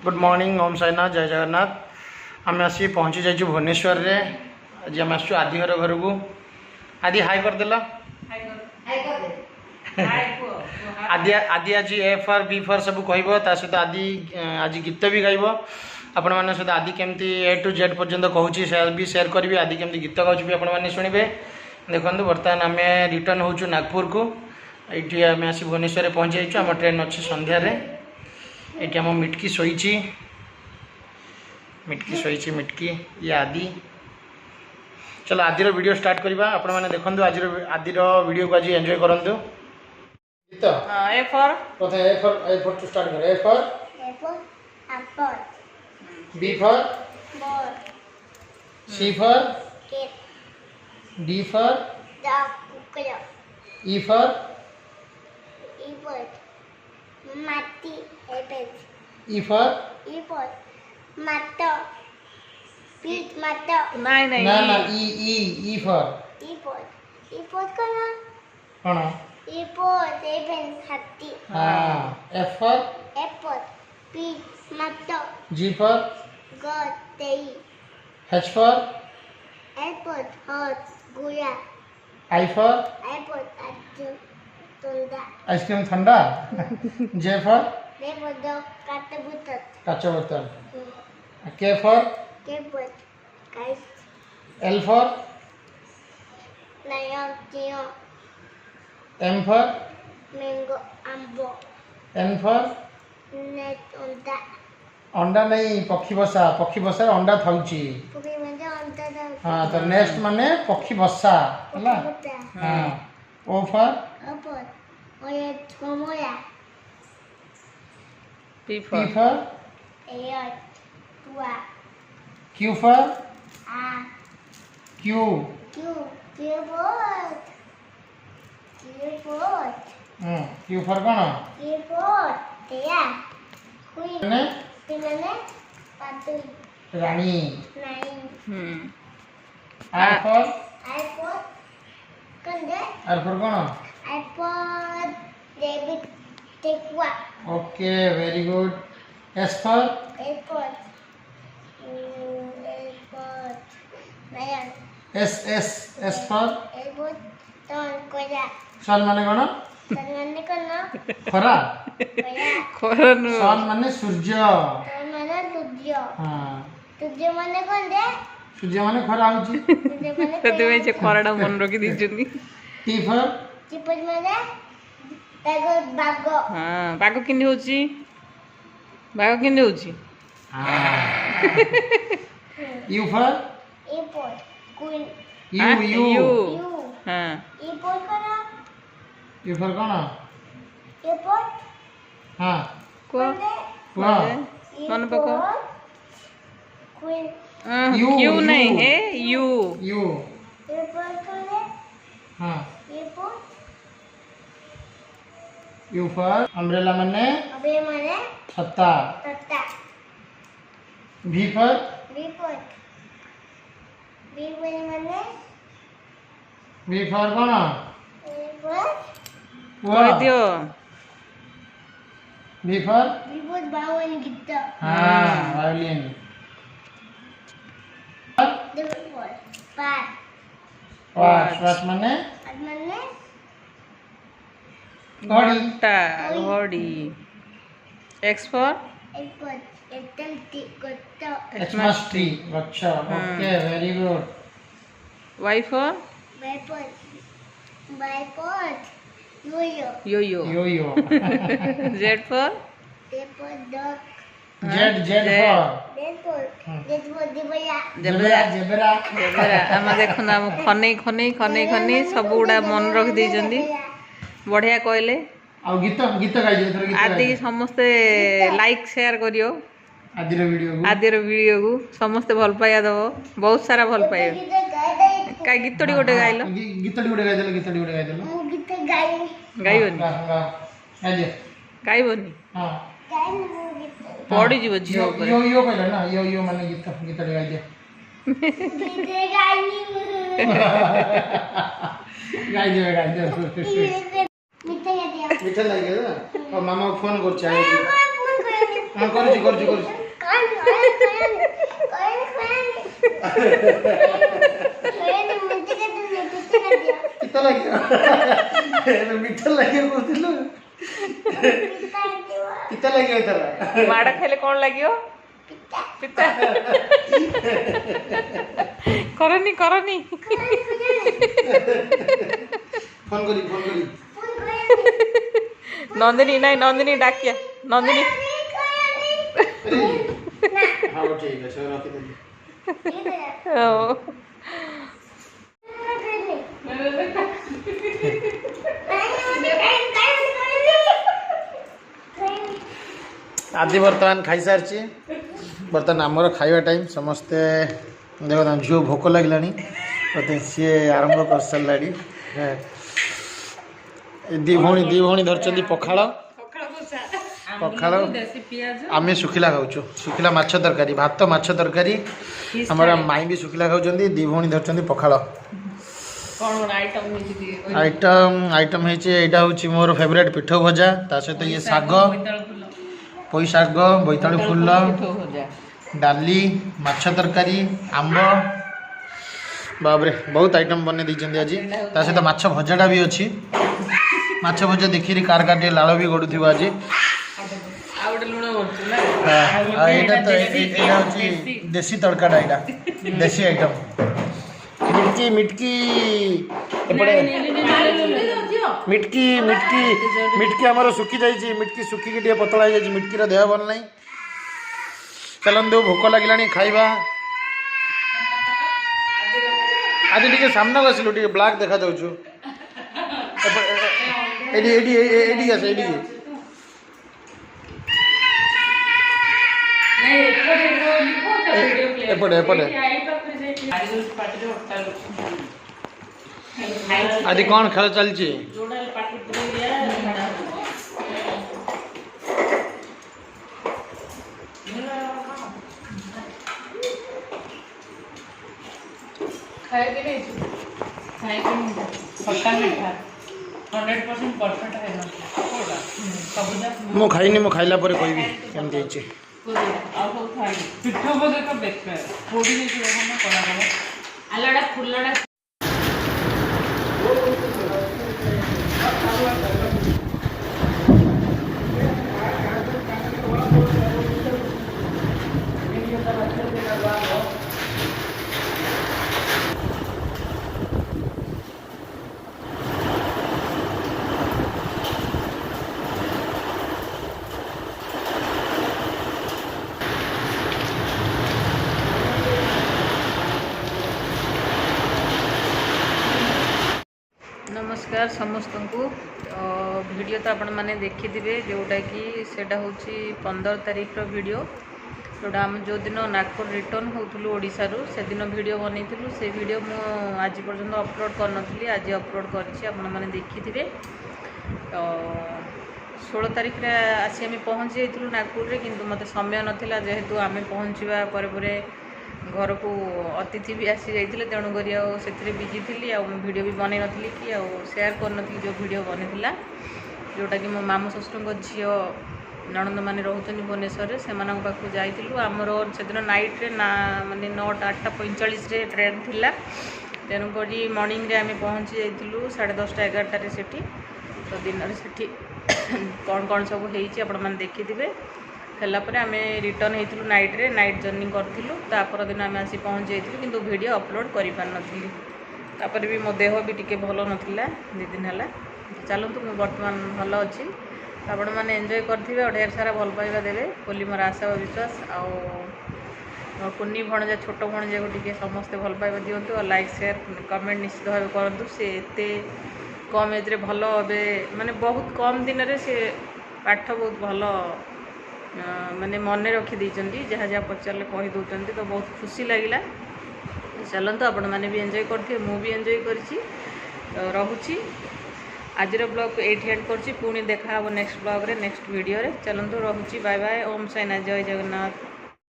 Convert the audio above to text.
Good morning ओम साईनाथ जय जगन्नाथ। आम आसी पहुँची जाइए भुवनेश्वर रे। आज आम आसु आदि घर को। आदि हाई करदेल। आदि आदि आज ए फॉर बी फॉर सब कह सहित आदि आज गीत भी गाइब। आपण मैंने सहित आदि केमती ए टू जेड पर्यंत कहूँ से भी सेयार करी। आदि केमती गीत गाँच भी आपने शुणवे। देखो बर्तमान आम रिटर्न होचु नागपुर को। ये आम आसी भुवनेश्वर पहुँची जाइए। आम ट्रेन अच्छी संध्यार। ये आम मिटकी शोची मिटकी ये आदि। चलो आदिर वीडियो स्टार्ट करवा। आपण मैंने देखो आज आदिर वीडियो को आज एंजॉय करूँ। ए फॉर टू स्टार्ट कर। A for apple, B for ball, C for cat, D for dog, kukulo, E for e-bird, mati, rabbit, E for e-bird, mato, pig, mato, नहीं नहीं ना ना ई फॉर e-bird, e-bird kana, कौन e-bird, rabbit, hathi, हाँ F for apple, pig, mato, G for god, tei, H for apple, horse, gula, I for apple, aju, tunda, ice cream ठंडा J for rabbit, dog, kata butat, काचा बोतल K for Keyboard, guys, L for lion, Tio, M for mango, ambo, N for net, onda, अंडा नहीं पक्षी बसा अंडा थाउची। Pokemon, onda, हाँ तो नेक्स्ट माने पक्षी बसा है। हाँ O for apple, oya, tomoya, P P for for air, tua, Q for a, Q keyboard, Q for कौन keyboard, tia, queen, ने pinane, patu, रानी। nine, R for iPod, kande, R for कौन iPod, David, tekwa, okay very good. S for iPod, iPod, lion, S for iPod, ton, koya, sun माने कौन tanane kono, खरा koya, खोरनु सन माने सूर्य। ton mana tujuh, हाँ tujuh mana konde, सूर्य माने खरा होची। tujuh mana ସେଥିପାଇଁ ସେ ଖରାଟା ମନେ ରଖି ଦେଇଛନ୍ତି। T for ciput mana, tago bago, ହଁ ପାଗ କେମିତି ହଉଛି? ପାଗ କେମିତି ହଉଛି? You for iPod, queen, you you you, ହଁ iPod kono, यू फॉर कौन iPod, हाँ କୁହ konde, वाह ମନେ ପକାଅ। iPod, queen, You, Q you. ନାହିଁ ହେ ୟୁ यू iPod konde, हाँ iPod, यू फॉर अम्ब्रेला माने abe mana, छत्ता। tata, V for iPod, iPod mana, V for कौन iPod, କହିଦିଅ। V for iPod bawain kita, हाँ वायलिन। iPod, pat, श्वास माने ad mana, घड़ी। ଘଣ୍ଟା ଘଡ଼ି X for iPod, etel ti koto, Xmas tree अच्छा okay very good. Y for iPod, iPod, yoyo, yo yo yo yo Z फର୍ iPod dog, Z Z for iPod dibaya, zebra zebra ଆମେ ଦେଖୁନ ଆମ ଖନେଇ ଖନେଇ ଖନେଇ ଖନେଇ ସବୁ ଗୁଡ଼ା ମନେ ରଖି ଦେଇଛନ୍ତି। ବଢ଼ିଆ କହିଲେ। ଆଉ ଗୀତ ଗୀତ ଗାଇजे ଏଥର ଗୀତ ଆଦି ଗାଇजे। ସମସ୍ତେ ଲାଇକ୍ ସେୟାର କରିବ। ଆଦିର ଭିଡିଓ କୁ ଆଦିର ଭିଡ଼ିଓକୁ ସମସ୍ତେ ଭଲ ପାଇବା ଦେବ। ବହୁତ ସାରା ଭଲ ପାଇବ। kita gada, କାଇଁ ଗୀତଟି ଗୋଟେ ଗାଇଲ? ଗୀତଟି ଗୋଟେ ଗାଇଦେଲ ଗୀତଟି ଗୋଟେ ଗାଇଦେଲ। mau kita gaya, ଗାଇବନି ଗାଇଦିଅ ଗାଇବନି ହଁ gaya mau kita, ପଡ଼ିଯିବ ଝିଅ ଉପରେ। यो यो କହିଲ ନା यो यो ମାନେ ଗୀତ ଗୀତଟି ଗାଇଦିଅ। kita gaya, ଗାଇଦିଅ ଗାଇଦିଅ। kita gaya, ମିଠା ଲାଗିବ ନା ଆଉ ମାମା ଫୋନ କରୁଛି हां करूची करूची करूची कितना लगे मीठा लगे कहतिलो कितना लगे तरा माड़ खाइले कौन लगियो पिता करनी करनी फोन करी नंदिनी नहीं नंदिनी डाकिया नंदिनी हां ठीक है सर रख दे ओ आदि बर्तमान खाई सारी बर्तमान आमर खाଇବା टाइम समस्ते देखो झील भोक लगे सी आरंभ कर सारे दी भौणी धरती पखाड़ पखाड़ आम शुखिला खाऊँ शुखिला माछ तरकारी भात माछ तरकारी आमर माई भी शुखिला खाऊँ दी भौणी धरती पखाड़ आइटम होता हूँ मोर फेवरेट पिठ भजा ता सहित ये शाग पोई शाग बोईतालु फुल डाली माछ तरकारी आंब बाबरे बहुत आइटम बने देइछन्ती आज ता सहित माछ भजाटा भी अच्छी माछ भजा देखिरी कार कार लाल भी गड़ुथि आज एटा तो एटा होची देसी तड़काटा एटा देसी आइटम मिटकी मिटकी एपड़े मिटकी मिटकी मिटकी आमर सुखी जाइए मिटकी सुखिकी टे पतला हो जाए मिटकीर देह भल ना चलते भोक लगे खाइबा आज टे सामना को आसिलु टे ब्लैक देखा जाऊँ एपटे एपटे आज कौन खेल चलती मु खाइनी मु खाइला पर कहबी केमती होची पिठ भजा तो बेकार थोड़ी नहीं करा आलड़ा फुलड़ा नमस्कार समस्त को वीडियो तो आपण मैंने देखी थे जोटा कि सेटा हूँ 15 तारीख वीडियो जोटा आम जो दिन नागपुर रिटर्न होलु ओडिशा से दिन वीडियो बनईलु से वीडियो मु आज पर्यंत अपलोड करनी आज अपलोड कर देखी थे तो 16 तारीख रे आसी आम पहुँची जाइलु नागपुर रे किंतु मत समय नाला जेहेतु आम पहुँचवा पर घर को अतिथि भी आसी जाइए तेणुक से बिजी थी वीडियो भी बनई नी कि सेयार कर जो वीडियो बनी जोटा कि मो मामू ससुर झी नणंद मैंने रोचन भुवनेश्वर से पाखु जाइलु आमर से दिन नाइट रे ना माने 9:45 ट्रेन थिला तेणुक मॉर्निंग रे आम पहुँची जाइलु 10:30 11टारे सेठी तो दिन में सेठी कौन कौन सब होती देखी हेल्लापर आम रिटर्न होइतिलु नाइट रे नाइट जर्नी करूँ तापर दिन आम आसी पहुँच जाइलु किंतु वीडियो अपलोड कर पार नथिलि तापर भी मो देह भी टिके भल नथिला 2 दिन है चलतु मु बर्तमान भल अच्छी आपण मैंने एंजॉय करथिबे और ढेर सारा भल पाइबा देबे बोली मोर आशा और विश्वास आउ कुन्नी भणजा छोट भणजा को टिके समस्ते भल पाइबा दियंतु और लाइक शेयर कमेंट निश्चित भाव करंतु से एते कम एज रे भल अबे माने बहुत कम दिन रे से पाठ बहुत भल माने मन रखी देइचंती जहाँ जहाँ पचारे कही दौरान तो बहुत खुशी लगिला चलते आपण मैंने भी एंजॉय करते मु भी एंजॉय करी रोची आज ब्लॉग को एट एंड कर पुणी देखा नेक्स्ट ब्लॉग रे नेक्स्ट वीडियो रे चलते रोची बाय बाय ओम साईनाथ जय जगन्नाथ।